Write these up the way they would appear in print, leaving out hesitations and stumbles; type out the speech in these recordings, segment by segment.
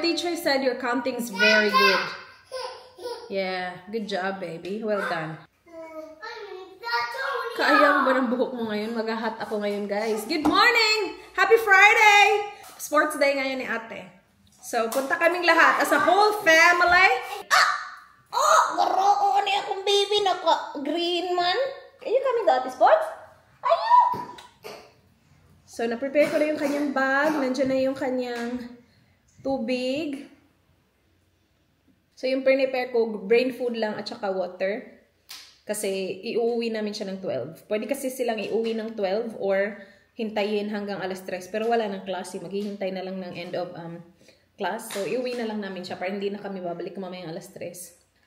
teacher said your counting's very good. Yeah, good job, baby. Well done. Kaya mo ba ng buhok mo ngayon? Mag-hot ako ngayon, guys. Good morning! Happy Friday! Sports day ngayon ni ate. So, punta kaming lahat as a whole family. Waro ni akong baby. Naka-green man. Are you coming to ate sports? Are you? So, na-prepare ko na yung kanyang bag. Nandiyan na yung kanyang tubig. So, yung prepare ko, brain food lang at saka water. Kasi, iuwi namin siya ng 12. Pwede kasi silang iuwi ng 12 or hintayin hanggang alas 3. Pero wala ng klase. Maghihintay na lang ng end of class. So, iuwi na lang namin siya para hindi na kami babalik mamayang alas 3.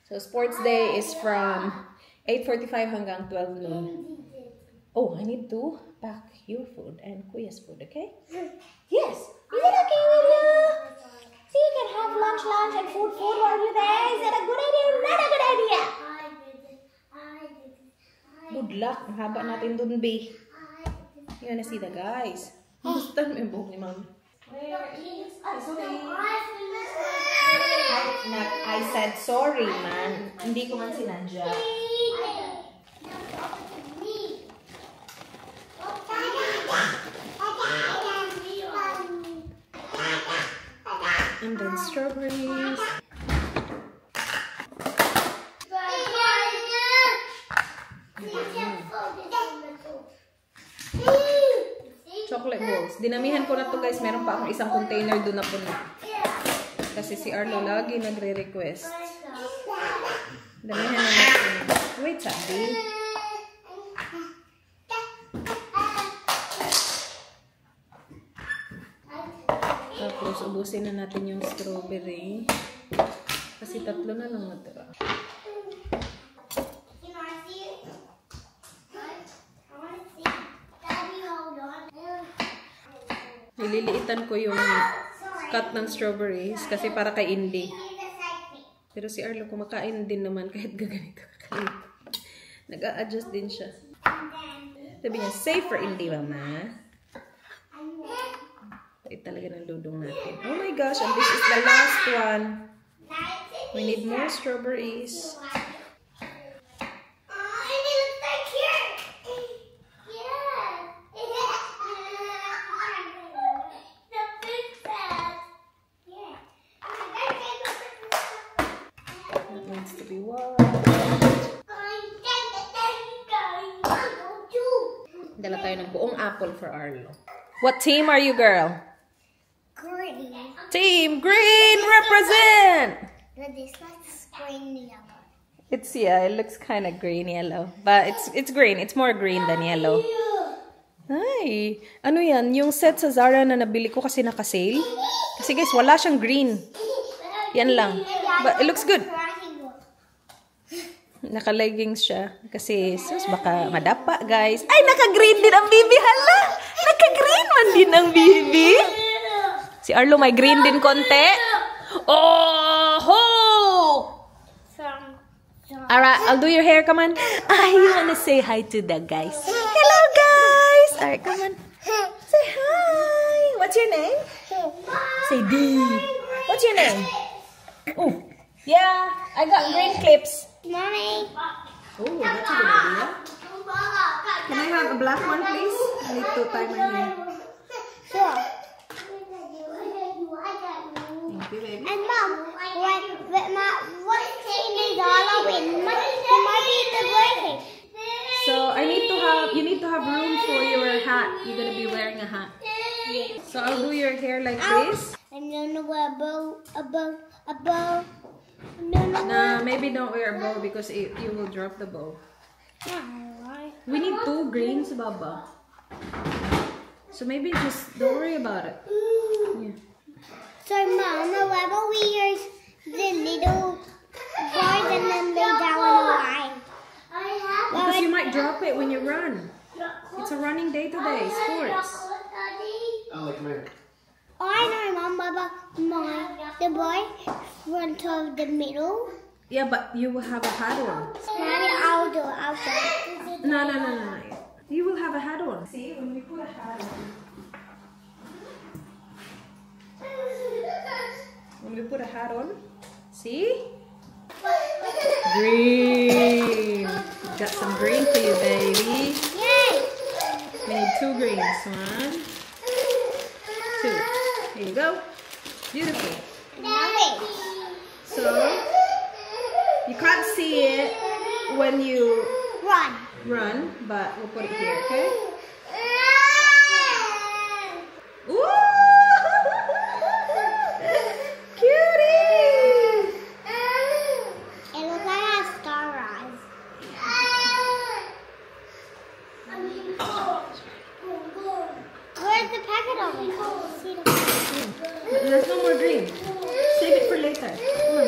So, sports day is from 8:45 hanggang 12 noon. Oh, I need to pack your food and Kuya's food, okay? Yes! Is it okay with you? So you can have lunch and food while you're there. Is that a good idea or not a good idea? Good luck. Ang haba natin dun, babe. You wanna see the guys? Gusto mo yung buhok ni mom? I said sorry, man. Hindi ko man sinadya. And then strawberries. Chocolate balls. Dinamihan ko na to, guys. Meron pa akong isang container doon na puno. Kasi si Arlo lagi nagre-request. Damihan na natin. Wait, sabi. Tapos, ubusin na natin yung strawberry. Kasi 3 na lang natira. Nililiitan ko yung cut ng strawberries kasi para kay Indy. Pero si Arlo kumakain din naman kahit gaganito kakalit. Nag-a-adjust din siya. Sabi niya, safe for Indy, mama. Ito talaga ng dudong natin. Oh my gosh, and this is the last one. We need more strawberries. It needs to be washed. Dala tayo ng buong apple for Arlo. What team are you, girl? Green. Team Green represent! But this looks green yellow. It's, yeah, it looks kind of green yellow. But it's green. It's more green than yellow. Ay, ano yan? Yung set sa Zara na nabili ko kasi naka-sale. Kasi guys, wala siyang green. Yan lang. But it looks good. Naka-leggings siya. Kasi, sus, baka madapa, guys. Ay, naka-green din ang bibi. Hala! Naka-green man din ang bibi. Si Arlo may green din konti. Oh! Ho! Alright, I'll do your hair. Come on. You wanna say hi to the guys? Hello, guys! Alright, come on. Say hi. What's your name? Say D. What's your name? Oh, yeah. I got green clips. Mommy. Oh, that's a good idea. Can I have a black one, please? I need to tie my hair. Sure. Thank you, baby. And Mom, what team is Halloween? It might be the birthday. So you need to have room for your hat. You're gonna be wearing a hat. So I'll do your hair like this. I'm gonna wear a bow. Nah, maybe don't wear a bow because you will drop the bow. We need 2 greens, Baba. So maybe just don't worry about it. Yeah. So Mom, whoever wears the little board and then lay down on the line. Because you might drop it when you run. It's a running day today, sports. Oh, come here. Oh, I know, Mom, the boy front of the middle. Yeah, but you will have a hat on. Mommy, I'll do it. No. You will have a hat on. See, when we put a hat on. I'm gonna put a hat on. See? Green. Got some green for you, baby. Yay! We need 2 greens. 1, 2. Here you go. Beautiful. So, you can't see it when you run, but we'll put it here, okay? Ooh! Cutie! It looks like a star eyes. Where's the packet of it? See the packet. There's no more green. Save it for later. Come on.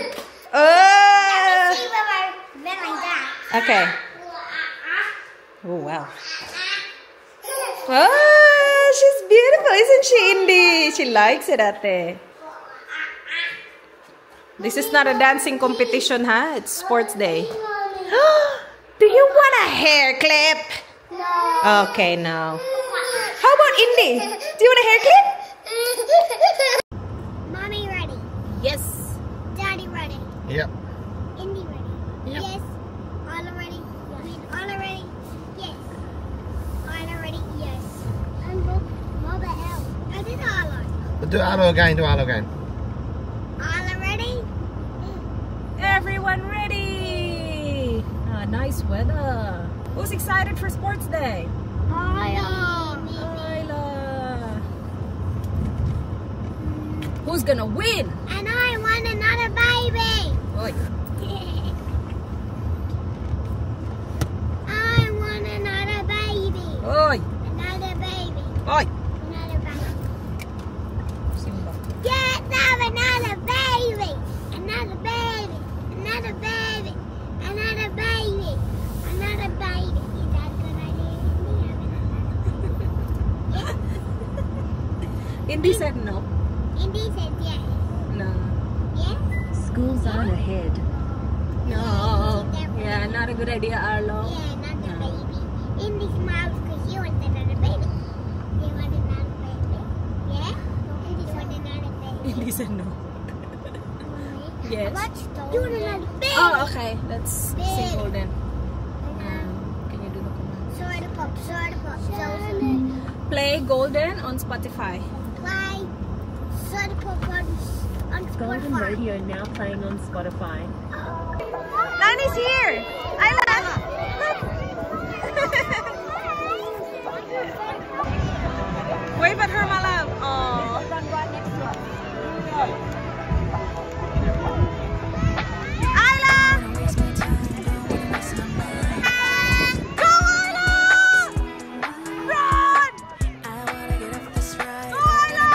See where I went like that. Okay. Oh, wow. Oh, she's beautiful, isn't she, Indy? She likes it, ate. This is not a dancing competition, huh? It's sports day. Do you want a hair clip? No. Okay, no. How about Indy? Do you want a hair clip? Mommy ready. Yes. Daddy ready. Yep. Indy ready. Yep. Yes. All ready. I mean, all ready. Yes. All ready. Yes. And what the hell? I did all. Do Arlo again, do Arlo again. All ready? Everyone ready? Ah, nice weather. Who's excited for sports day? All. Ayla. Who's gonna win? And I want another baby. Oy. I want another baby. Oy. Another baby. Oy. Another baby. Simba. Yes, have another baby. Another baby. Another baby. Another baby. Another baby. Is that a good idea? Indy said no. Indy said yes. No. Yes? School's on ahead. No. Yeah, not a good idea, Arlo. Yeah, another baby. Indy smiles because you want another baby. You want another baby? Yeah? Indy want another baby. Indy said no. Yes. You want another baby? Oh, okay. Let's sing Golden. And, Can you do the command? soda pop, soda pop, soda Play Golden on Spotify. Play soda pop on Golden Spotify. Radio now playing on Spotify. Nani's here! Ayla! Wave at her, my love. Aww. Ayla! Go, Ayla! Run! Go, Ayla!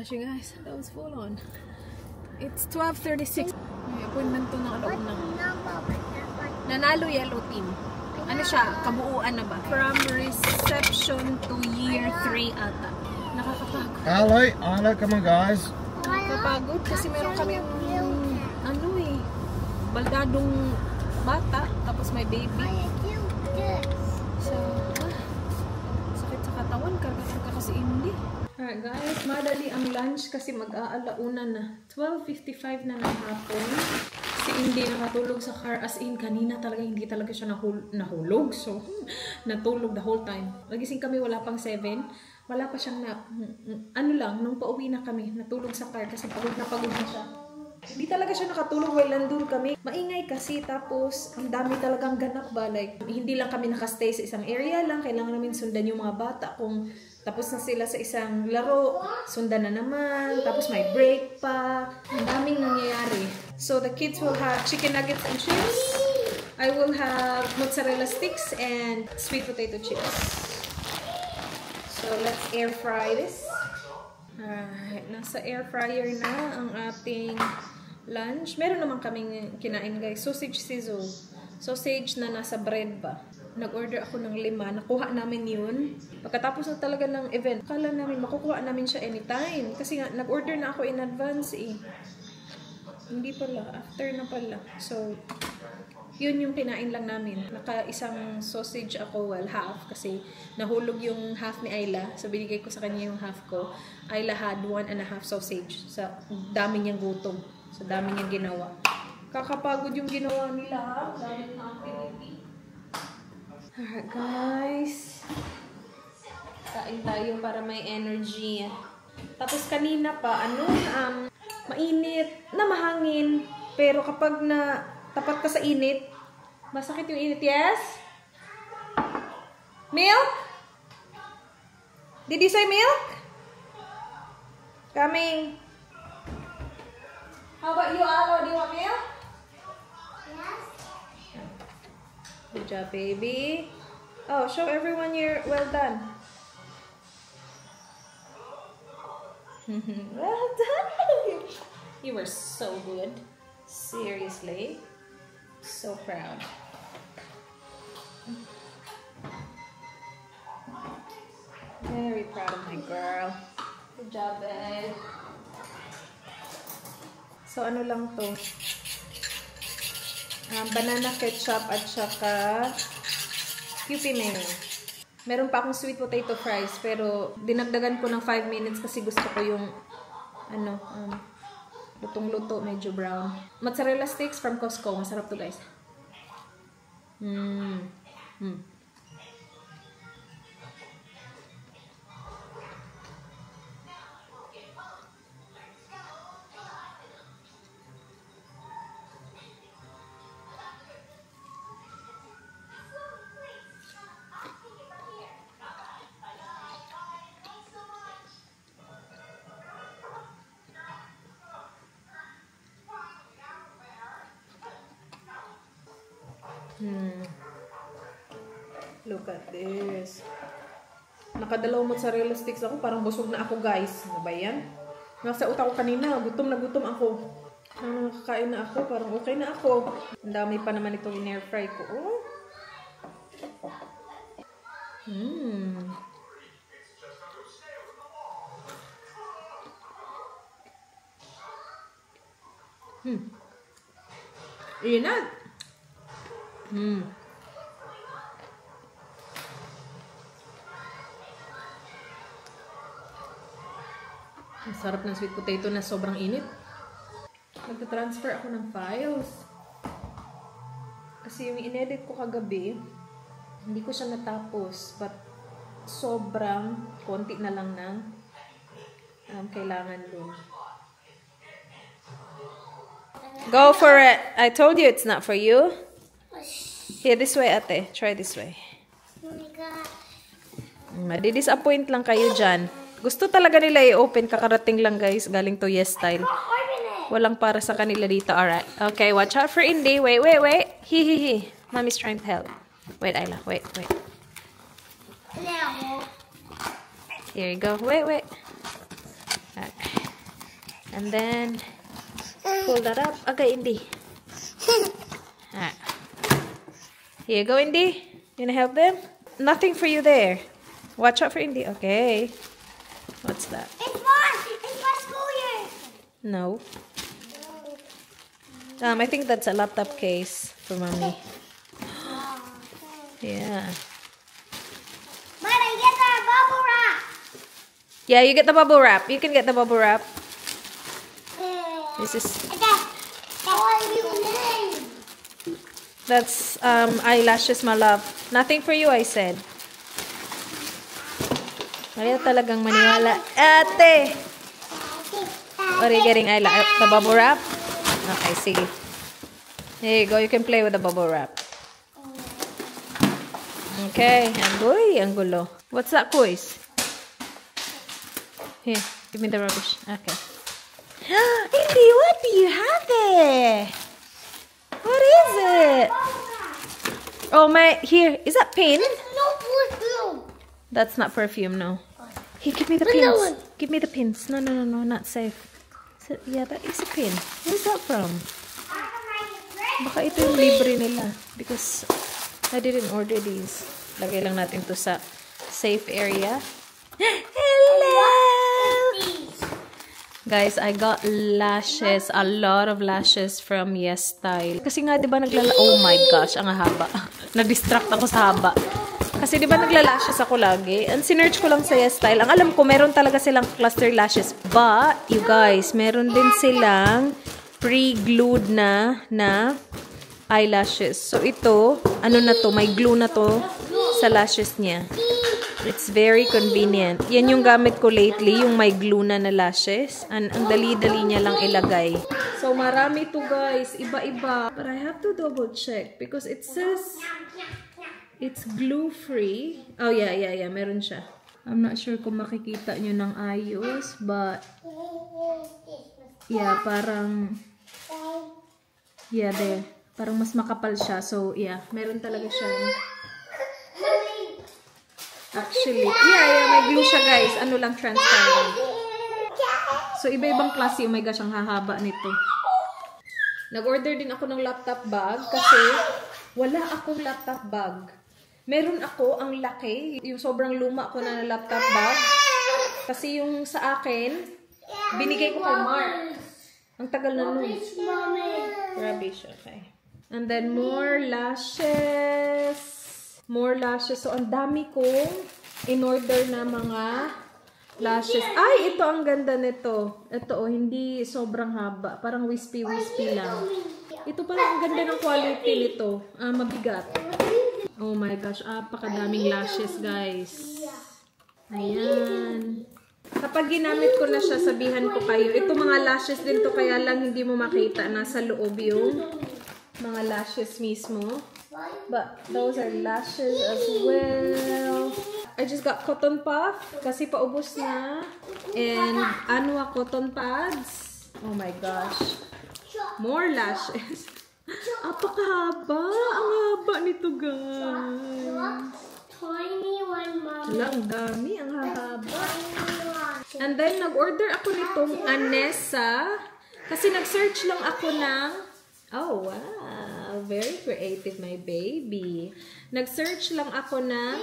gosh, you guys, that was full on. It's 12:36. May appointment to na alauna. Nanalo yellow team. Ano siya? Kabuuan na ba? From reception to year 3 ata. Nakakapagod. Hello, come on guys. Nakakapagod kasi meron kami ano eh, baldadong bata, tapos may baby. So, sakit sa katawan, karga-karga kasi hindi. Alright guys, madali ang lunch kasi mag-aalauna na. 12:55 na ng hapon. Si Indy nakatulog sa car, as in kanina talaga hindi talaga siya nahulog. So, natulog the whole time. Nagising kami wala pang 7. Wala pa siyang ano lang, nung pauwi na kami, natulog sa car kasi pagod na siya. Hindi talaga siya nakatulog while nandun kami. Maingay kasi, tapos ang dami talagang ganap ba. Like, hindi lang kami nakastay sa isang area lang. Kailangan namin sundan yung mga bata. Kung tapos na sila sa isang laro, sundan na naman. Tapos may break pa. Ang daming nangyayari. So, the kids will have chicken nuggets and chips. I will have mozzarella sticks and sweet potato chips. So, let's air fry this. Alright, nasa air fryer na ang ating lunch. Meron naman kaming kinain guys. Sausage sizzle. Sausage na nasa bread ba. Nag-order ako ng 5. Nakuha namin yun. Pagkatapos na talaga ng event, akala namin makukuha namin siya anytime. Kasi nga, nag-order na ako in advance eh. Hindi pala. After na pala. So, yun yung kinain lang namin. Naka-isang sausage ako, well, half. Kasi nahulog yung half ni Ayla. So, binigay ko sa kanya yung half ko. Ayla had 1.5 sausage. Sa dami niyang gutom. Sa dami niyang ginawa. Kakapagod yung ginawa nila. Dami ng activity. Alright, guys. Kain tayo para may energy. Tapos kanina pa, mainit na mahangin. Pero kapag na tapat ka sa init, masakit yung init, yes? Milk? Did you say milk? Coming. How about you, Alo? Do you want milk? Yes. Good job, baby. Oh, show everyone you're well done. Well done. You were so good. Seriously. So proud. Very proud of my girl. Good job, babe. So, ano lang to? Banana ketchup at saka Kewpie mayo. Meron pa akong sweet potato fries, pero dinagdagan ko ng 5 minutes kasi gusto ko yung lutong-luto, medyo brown. Mozzarella sticks from Costco. Masarap to, guys. Look at this. Nakadalawang mozzarella sticks ako. Parang busog na ako, guys. Ano ba yan? Nasa utak ko kanina. Gutom na gutom ako. Nakakain na ako. Parang okay na ako. Ang dami pa naman itong in-air fry ko. Oh. Iyan na. Ang sarap ng sweet potato na sobrang init. Magta-transfer ako ng files. Kasi yung in-edit ko kagabi, hindi ko siya natapos. But sobrang konti na lang ng kailangan dun. Go for it. I told you it's not for you. Here, this way, ate. Try this way. Oh my God. Madi-disappoint lang kayo dyan. Gusto talaga nila i-open. Kakarating lang, guys. Galing to Yes Style. Walang para sa kanila dito. Alright. Okay, watch out for Indy. Wait. He. Mommy's trying to help. Wait, Ayla. Wait. Now. Here you go. Wait. Okay. And then, pull that up. Okay, Indy. Here you go, Indy. You gonna help them? Nothing for you there. Watch out for Indy. Okay. What's that? It's my school year. No. I think that's a laptop case for mommy. Yeah. But I get the bubble wrap. Yeah, you get the bubble wrap. You can get the bubble wrap. This is... That's eyelashes, my love. Nothing for you, I said. Ayaw talagang maniwala. Ate! Are you getting the bubble wrap? Okay, sige. There you go. You can play with the bubble wrap. Okay. Uy, ang gulo. What's that, quiz? Here, give me the rubbish. Okay. Indy, what do you have there? What is it? Oh my, here. Is that paint? No perfume. That's not perfume, no. Here, give me the pins. Give me the pins. No, not safe. Yeah, that is a pin. Where's that from? Baka ito yung libre nila. Because I didn't order these. Lagay lang natin to sa safe area. Hello! Guys, I got lashes. A lot of lashes from Yes Style. Kasi nga, di ba oh my gosh, ang haba. Na-distract ako sa haba. Kasi di ba nagla-lashes ako lagi? And sinearch ko lang sa Yes Style. Ang alam ko, meron talaga silang cluster lashes. But, you guys, meron din silang pre-glued na eyelashes. So, ito, ano na to? May glue na to sa lashes niya. It's very convenient. Yan yung gamit ko lately, yung may glue na lashes. Ang dali-dali niya lang ilagay. So, marami to guys. Iba-iba. But I have to double check because it says it's glue-free. Oh, yeah. Meron siya. I'm not sure kung makikita nyo ng ayos, but yeah, parang yeah, there. Parang mas makapal siya. So, yeah, meron talaga siyang actually, yeah, may glue siya guys. Ano lang, transparent. So, iba-ibang klase. Oh my gosh, ang hahaba nito. Nag-order din ako ng laptop bag kasi wala akong laptop bag. Meron ako ang laki, yung sobrang luma ko na laptop bag. Kasi yung sa akin, binigay ko kay Mark. Ang tagal na nun. Rubbish, okay. And then more lashes. More lashes. So, ang dami kong in-order na mga lashes. Ay, ito ang ganda nito. Ito, hindi sobrang haba. Parang wispy-wispy lang. Ito parang ang ganda ng quality nito. Mabigat. Oh my gosh, apakadaming lashes, guys. Ayan. Kapag ginamit ko na siya, sabihan ko kayo. Ito mga lashes din to, kaya lang hindi mo makita. Nasa loob yung mga lashes mismo. But those are lashes as well. I just got cotton puff kasi paubos na. And Anua cotton pads. Oh my gosh. More lashes. Apakahaba. Ang haba nito, guys. Wala, ang dami. Ang haba. And then, nag-order ako nitong Anessa. Kasi nag-search lang ako ng... Oh, wow. Very creative, my baby. Nag-search lang ako ng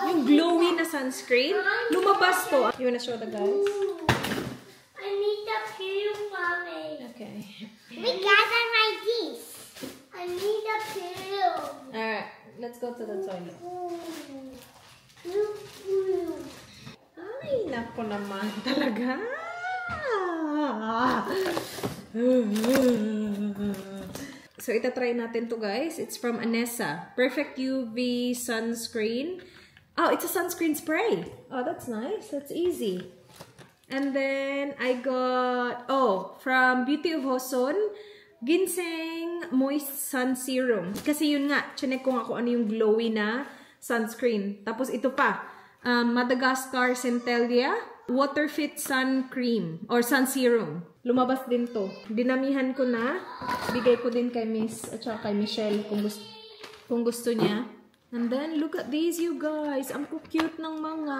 yung glowy na sunscreen. Lumabas to. You wanna show the guys? I need the pill, Mommy. Okay. We gather like this. I need a pill. Alright, let's go to the toilet. Ay, naku naman talaga. So, itatry natin to guys. It's from Anessa. Perfect UV sunscreen. Oh, it's a sunscreen spray. Oh, that's nice. That's easy. And then, I got, from Beauty of Hoson, Ginseng Moist Sun Serum. Kasi yun nga, chinek ko nga kung ano yung glowy na sunscreen. Tapos ito pa, Madagascar Centellia Water Fit Sun Cream or Sun Serum. Lumabas din to. Dinamihan ko na. Bigay ko din kay Miss at saka kay Michelle kung gusto niya. And then, look at these, you guys. Ang cute ng mga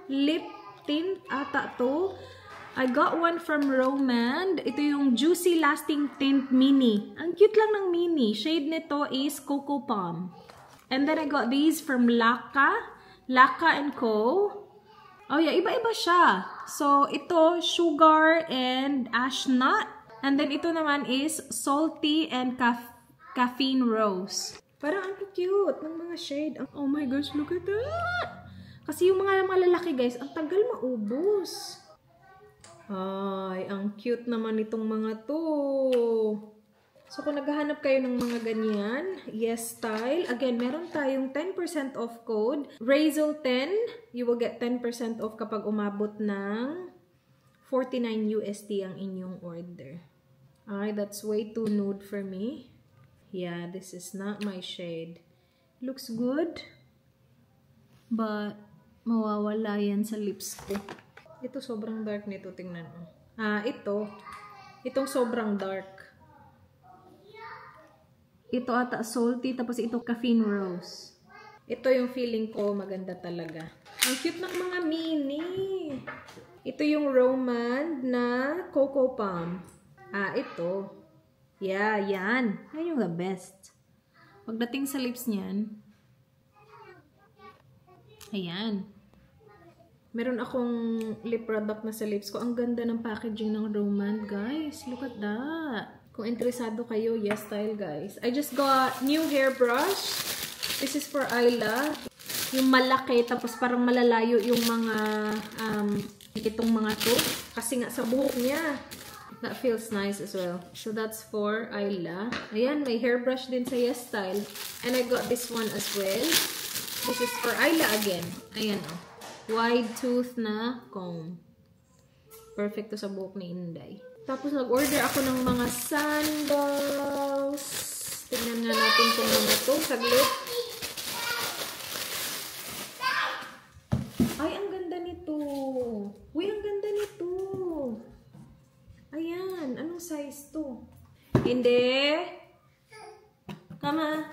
lip tint ata to. I got one from Romand. Ito yung Juicy Lasting Tint Mini. Ang cute lang ng mini. Shade nito is Cocoa Palm. And then I got these from Laka & Co. Oh yeah, iba-iba siya. So, ito, Sugar and Ash Nut. And then ito naman is Salty and Caffeine Rose. Parang ang cute ng mga shade. Oh my gosh, look at that! Kasi yung mga malalaki guys, ang tagal maubos. Ay, ang cute naman itong mga to. So, kung naghahanap kayo ng mga ganyan, Yes Style. Again, meron tayong 10% off code. Razel10, you will get 10% off kapag umabot ng 49 USD ang inyong order. Ay, that's way too nude for me. Yeah, this is not my shade. Looks good. But, mawawala yan sa lips ko. Ito, sobrang dark nito. Tingnan mo. Ito. Itong sobrang dark. Ito ata salty, tapos ito caffeine rose. Ito yung feeling ko maganda talaga. Ang cute ng mga mini. Ito yung Romand na Cocoa Palm. Ito. Yeah, yan. Yan yung the best. Pagdating sa lips niyan, ayan. Meron akong lip product na sa lips ko. Ang ganda ng packaging ng Romand, guys. Look at that. Kung interesado kayo, Yes Style, guys. I just got new hairbrush. This is for Ayla. Yung malaki, tapos parang malalayo yung mga, itong mga to. Kasi nga sa buhok niya. That feels nice as well. So that's for Ayla. Ayan, may hairbrush din sa Yes Style. And I got this one as well. This is for Ayla again. Ayan, oh. Wide tooth na comb. Perfect to sa buhok ni Inday. Tapos nag-order ako ng mga sandals. Tignan nga natin kung mga ito. Saglit. Ay, ang ganda nito. Uy, ang ganda nito. Ayan. Anong size to? Hindi. Come here.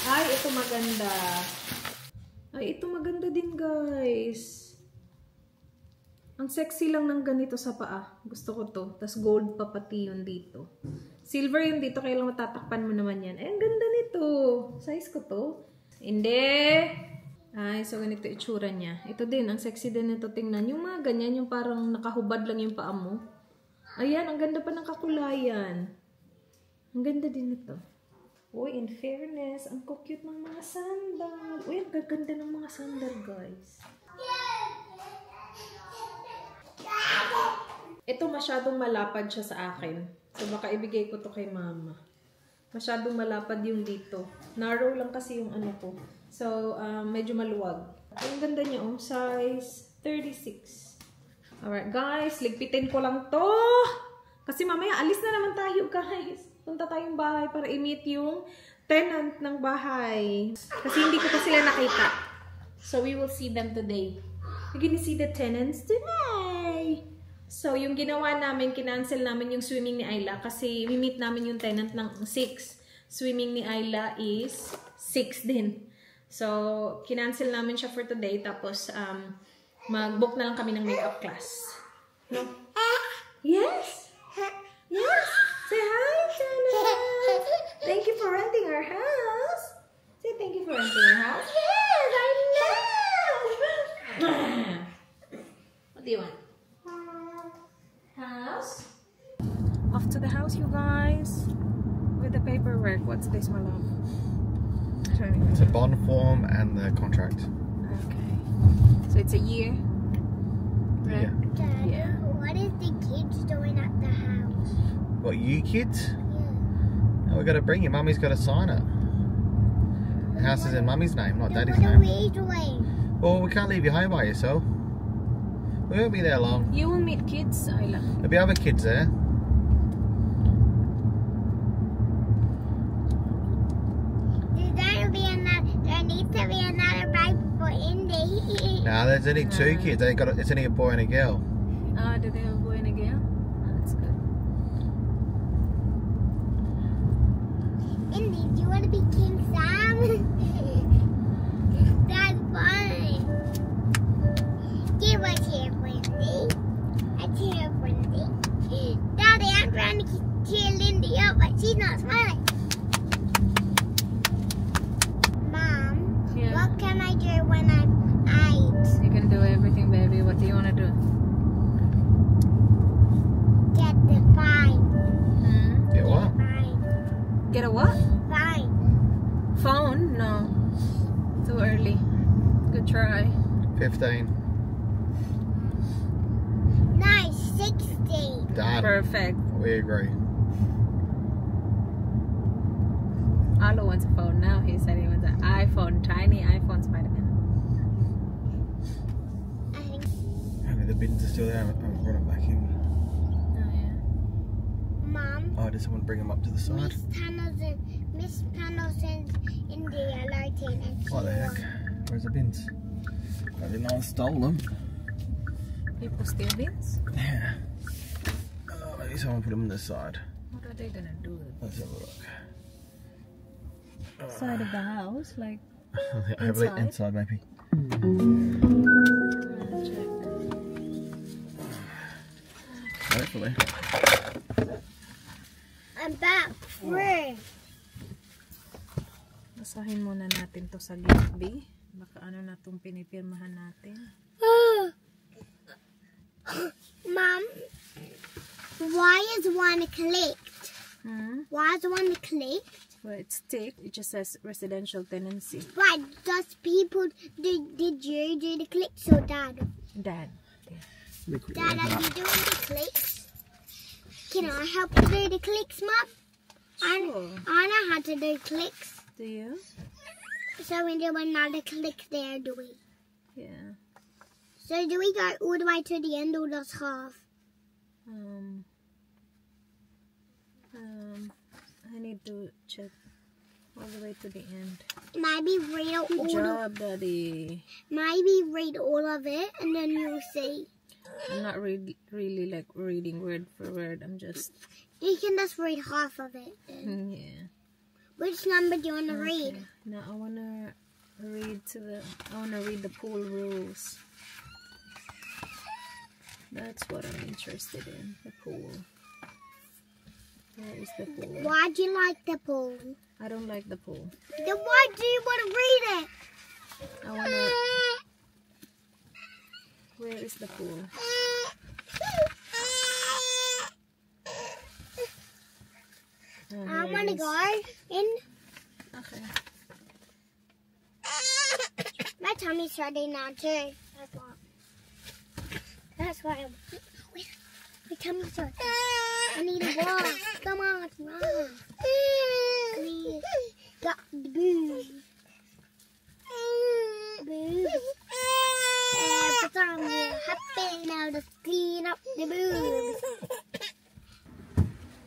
Ay, ito maganda. Ay, ito maganda din, guys. Ang sexy lang ng ganito sa paa. Gusto ko to. Tapos gold pa pati yun dito. Silver yun dito, kaya lang matatakpan mo naman yan. Ay, ang ganda nito. Size ko to. Hindi. Ay, so ganito itsura niya. Ito din, ang sexy din nito. Tingnan. Yung mga ganyan, yung parang nakahubad lang yung paa mo. Ayan, ang ganda pa ng kakulayan. Ang ganda din ito. Uy, in fairness, ang cute ng mga sandal. Uy, ang gaganda ng mga sandal, guys. Ito, masyadong malapad siya sa akin. So, baka ibigay ko to kay mama. Masyadong malapad yung dito. Narrow lang kasi yung ano ko. So, medyo maluwag. Ang ganda niya, oh. Size 36. Alright, guys. Ligpitin ko lang to. Kasi mamaya, alis na naman tayo, guys. Punta tayong bahay para i-meet yung tenant ng bahay. Kasi hindi ko pa sila nakita. So, we will see them today. We're gonna see the tenants today. So, yung ginawa namin, kinancel namin yung swimming ni Ayla kasi we meet namin yung tenant ng 6. Swimming ni Ayla is 6 din. So, kinancel namin siya for today. Tapos, mag-book na lang kami ng makeup class. No? Yes! Yes! Say hi, tenant! Thank you for renting our house. Say thank you for renting our house. Yes, I love! What do you want? House? Off to the house, you guys. With the paperwork. What's this, my love? It's a bond form and the contract. Okay. So it's a year? Right? Yeah. Dad, Yeah. what is the kids doing at the house? What, you kids? Yeah. No, we've got to bring it. Mummy's got to sign it. The house is in Mummy's name, not Daddy's What are name. we doing? Well, we can't leave you home by yourself. We won't be there long. You will meet kids, Ayla. There'll be other kids there. There needs to be another baby for Indy. Nah, there's only two kids. It's only a boy and a girl. Do they have a boy and a girl? That's good. Indy, do you want to be King Sam? That's fun. What can I do when I'm 8? You can do everything, baby. What do you want to do? Get the fine. Get what? Fine. Get a what? Fine. Phone? No. Too early. Good try. 15. Nice. 60. Done. Perfect. We agree. Arlo wants a phone now. He said he wants an iPhone. Tiny iPhone, Spider-Man. I think. Maybe the bins are still there. I've brought it back in. Oh, yeah. Mom. Oh, did someone bring them up to the side? Miss Pendleton's in the yellow tin. And What the heck? Where's the bins? I didn't know I stole them. People steal bins? Yeah. Oh, maybe someone put them on this side. What are they gonna do? Let's have a look. Side of the house? Like, I have it inside maybe. check. Hopefully. I'm back. Free. Basahin muna natin to sa Gift B. Baka ano na itong pinipirmahan natin. Mom, why is one clicked? Why is one clicked? Well, it's ticked. It just says residential tenancy. Right, does people, did you do the clicks or Dad? Dad. Dad, are you doing the clicks? Can I help you do the clicks, Mom? Sure. I know how to do clicks. Do you? So we do another click there, do we? Yeah. So do we go all the way to the end or just half? I need to check all the way to the end. Maybe read all Good job, Daddy. maybe read all of it and then you'll see. I'm not really like reading word for word. I'm just You can just read half of it then. yeah. Which number do you want to read? Now I wanna read the pool rules. That's what I'm interested in. The pool. Where is the pool? Why do you like the pool? I don't like the pool. Then why do you want to read it? I wanna. Where is the pool? Oh, I here want to it is. go in. Okay. My tummy's ready now too. That's why. My tummy's ready. I need a walk. Come on, run. Please. Got the booze. Booze. Every time we're happy, now just clean up the booze.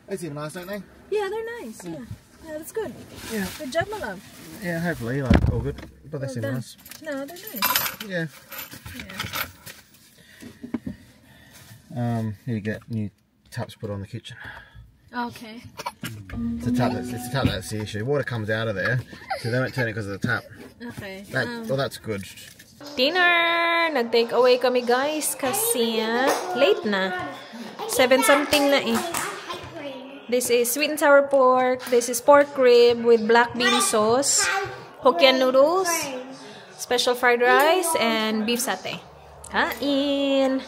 They seem nice, don't they? Yeah, they're nice. Yeah, that's good. Yeah. Good job, my love. Yeah, hopefully, like, all good. But they Well seem done. nice. No, they're nice. Yeah. Yeah. Need to get new taps put on the kitchen. Okay. It's the tap that's the issue. Water comes out of there, so they won't turn it because of the tap. Okay. Well, that's good. Dinner! Nag-take away kami, guys, kasi late na. 7 something na eh. This is sweet and sour pork. This is pork rib with black bean sauce, Hokkien noodles, special fried rice, and beef satay. Kain!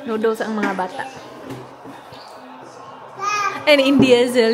Noodles ang mga bata. And India's yeah!